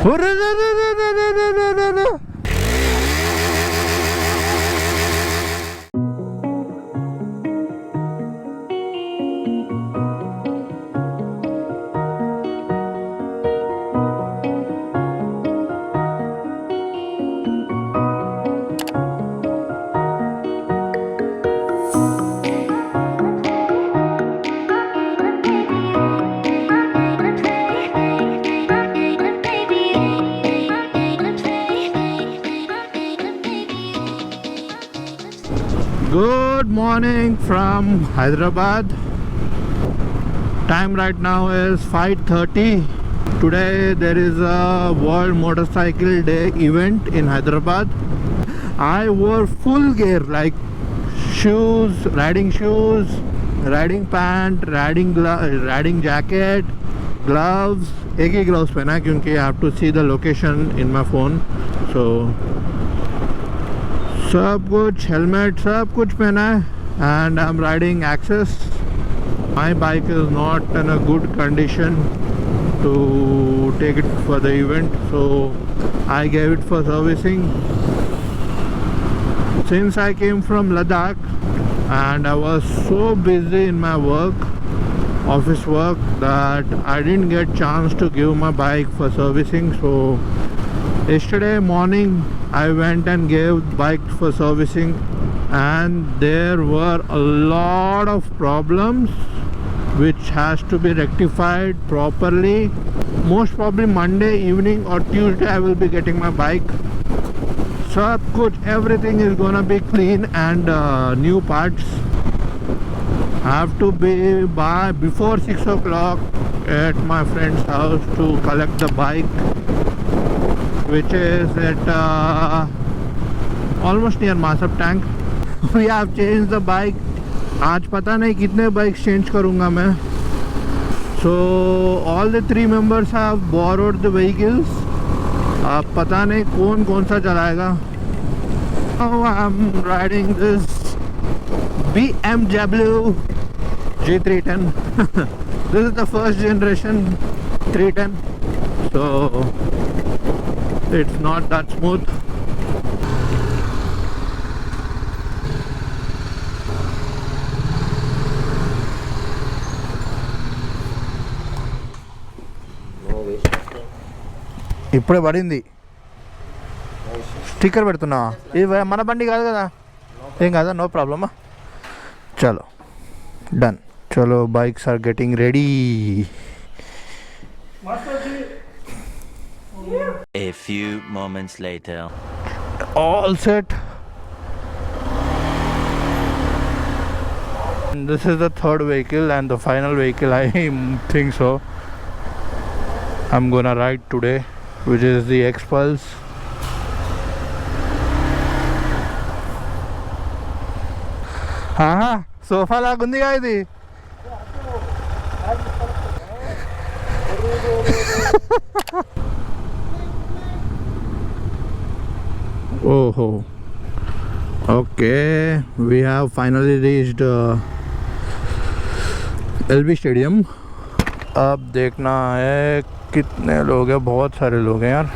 Good morning from Hyderabad. Time right now is 5:30. Today there is a World Motorcycle Day event in Hyderabad. I wore full gear like shoes, riding pant, riding jacket, gloves. एक ही gloves पहना है क्योंकि I have to see the location in my phone. So सब कुछ helmet सब कुछ पहना है and I'm riding Access. My bike is not in a good condition to take it for the event, so I gave it for servicing. Since I came from Ladakh and I was so busy in my work, office work, that I didn't get chance to give my bike for servicing. So yesterday morning I went and gave bike for servicing, and there were a lot of problems which has to be rectified properly. Most probably Monday evening or Tuesday I will be getting my bike. Sab kuch, everything is gonna be clean and new parts. I have to be by before 6 o'clock at my friend's house to collect the bike, which is at almost near Masab tank. We have changed the bike. आज पता नहीं कितने bikes change करूँगा मैं. So all the 3 members have borrowed the vehicles. अब पता नहीं कौन कौन सा चलाएगा. Now I'm riding this BMW G310. This is the first generation 310. So it's not that smooth. ఇప్పుడే పడింది. స్టిక్కర్ పెడుతున్నావా? ఇది మన బండి కాదు కదా, ఏం కాదా, నో ప్రాబ్లమా. చలో డన్. చలో bikes are getting ready. A few moments later. All set. And this is the third vehicle and the final vehicle I think so I'm gonna ride today, which is the X-Pulse. Sofa లాగుందిగా ఇది. ఓహో, okay. We have finally reached LB stadium. अब देखना है कितने लोग हैं. बहुत सारे लोग हैं यार.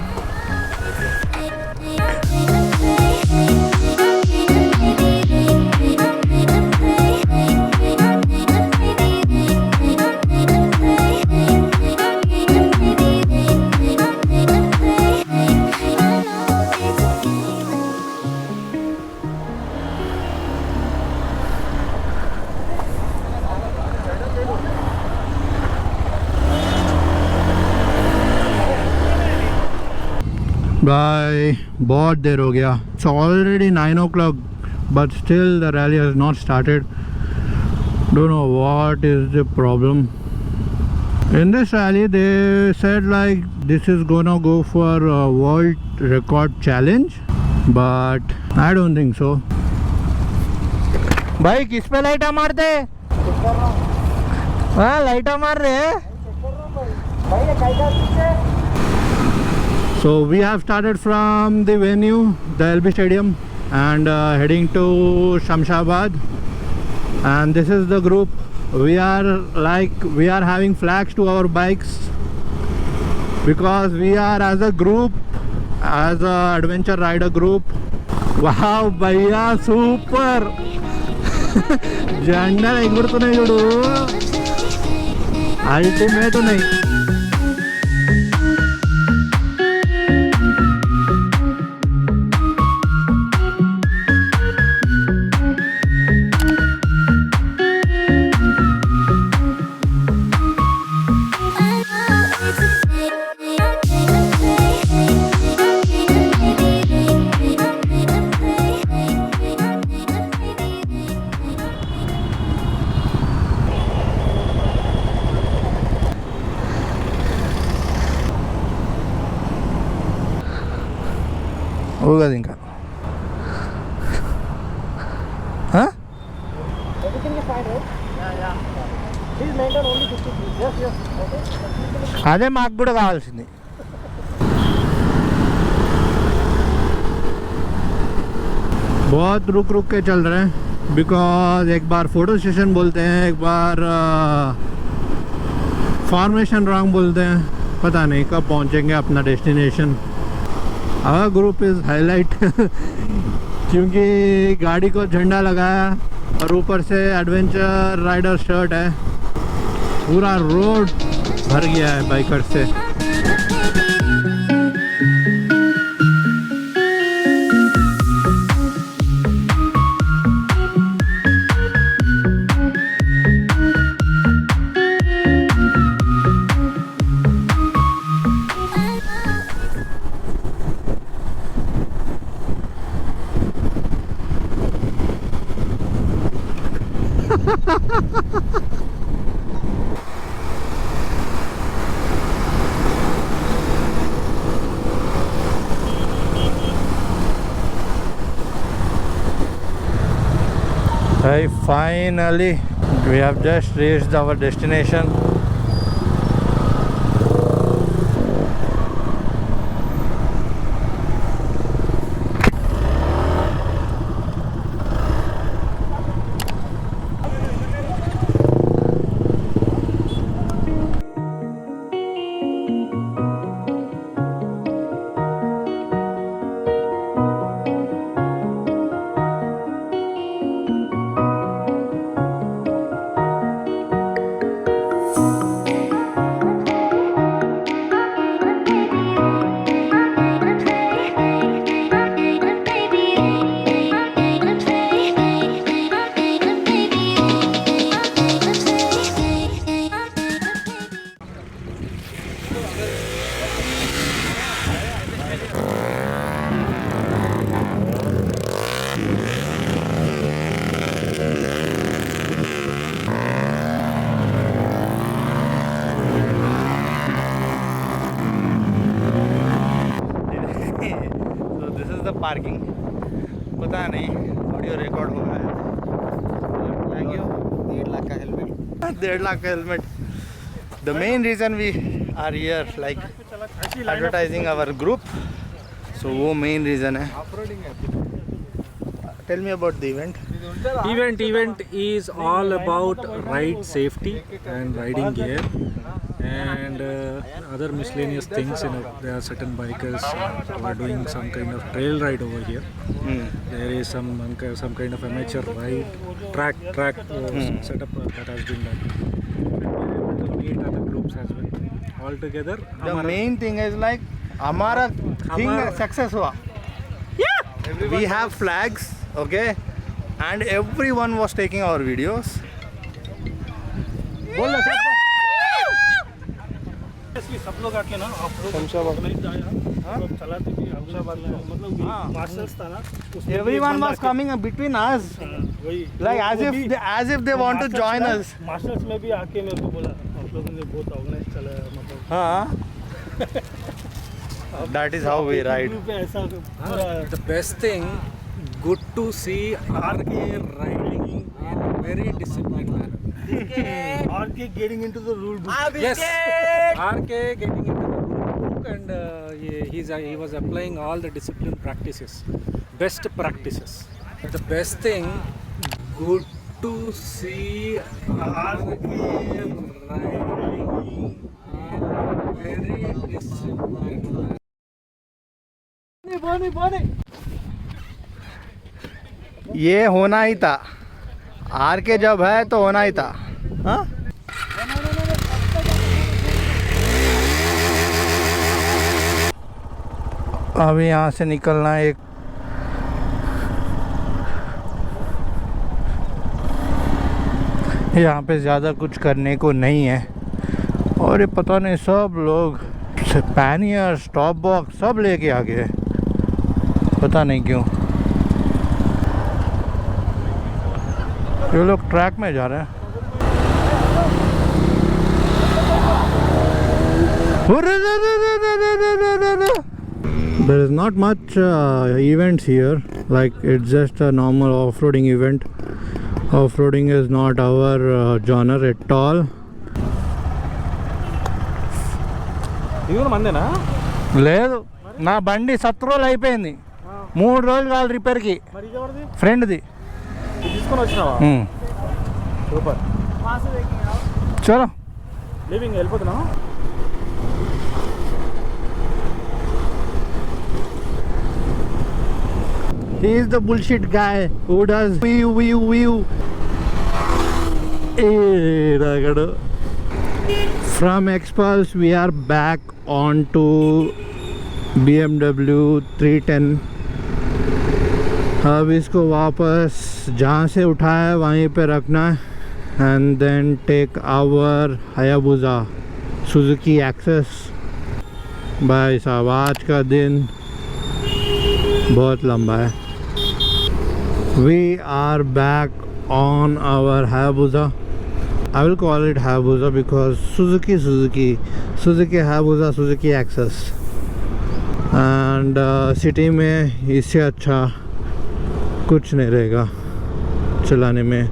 Bye. बहुत देर हो गया. It's already 9 o'clock, but still the rally has not started. Don't know what is the problem. In this rally they said like this is gonna go for a world record challenge, but I don't think so. भाई किस पे लाइटा मारते? हाँ लाइटा मार रहे हैं. So we have started from the venue, the LB Stadium, and heading to Shamshabad. And this is the group. We are having flags to our bikes. because we are as a group, as a adventure rider group. Wow, Boya, super! Janda egurtunayi chudu, ultimate unayi. होगा इनका हाँ Everything is fine, right? Yeah. Please maintain only 50 please. Yes. Okay. అదే మాకు కూడా కావాల్సింది. बहुत रुक रुक के चल रहे हैं बिकॉज एक बार फोटो सेशन बोलते हैं, एक बार फॉर्मेशन रॉन्ग बोलते हैं. पता नहीं कब पहुंचेंगे अपना destination. Our group is highlight क्योंकि गाड़ी को झंडा लगाया और ऊपर से एडवेंचर राइडर शर्ट है. पूरा रोड भर गया है बाइकर से. Hey, finally we have just reached our destination. Parking पता नहीं ऑडियो रिकॉर्ड हो रहा है. 1.5 लाख का हेलमेट. 1.5 लाख का helmet. The main reason we are here like advertising our group, so वो मेन रीज़न है. Tell me about the event. Event is all about ride safety and riding gear and other miscellaneous things. You know, there are certain bikers who are doing some kind of trail ride over here. There is some kind of amateur ride track setup that has been done. And we are able to meet other groups as well. All together, The main thing is like हमारा thing success हुआ. Yeah. We have flags, okay, and everyone was taking our videos. बोल ना सब. सब लोग आके ना आप लोग नहीं जाया लोग चलाते भी मतलब मार्शल्स था ना. Everyone was coming between us, वही like as if they want to join us. Marshals में भी आके मेरे को बोला आप लोगों ने बहुत ऑर्गेनाइज चला मतलब. हाँ. That is how we ride. Group में ऐसा पूरा the best thing, good to see RK riding in a very disciplined manner. RK getting into the rule book. Yes, RK getting into the rule book and he was applying all the discipline practices, best practices. The best thing, good to see RK riding ये होना ही था, are के जब है तो होना ही था। हाँ अभी यहाँ से निकलना है। एक यहाँ पे ज़्यादा कुछ करने को नहीं है, और ये पता नहीं सब लोग पैनियर स्टॉप बॉक्स सब लेके आ गए, पता नहीं क्यों। ये लोग ट्रैक में जा रहे हैं। There is not much events here, like it's just a normal off-roading event. Off-roading is not our genre at all. ఇది కూడా మందేనా? లేదు, నా బండి 7 రోజులు అయిపోయింది, 3 రోజులు కాదు రిపేర్కి. మరి ఇది ఎవరిది? ఫ్రెండ్ది. తీసుకొని వచ్చినావా? సూపర్. చలో లివింగ్ వెళ్ళిపోతున్నా. He is the bullshit guy who does wee. From Expulse we are back on to BMW 310. अब इसको वापस जहाँ से उठाया वहीं पे रखना है, and then take our Hayabusa Suzuki Access. भाई साहब आज का दिन बहुत लंबा है। We are back on our Hayabusa. I will call it Hayabusa because Suzuki Hayabusa Suzuki Access. And city में इससे अच्छा कुछ नहीं रहेगा चलाने में।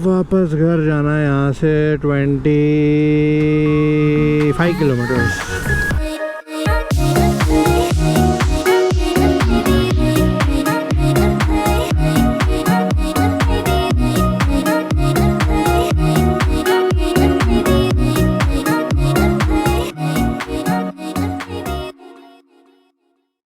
वापस घर जाना है यहाँ से 25 किलोमीटर।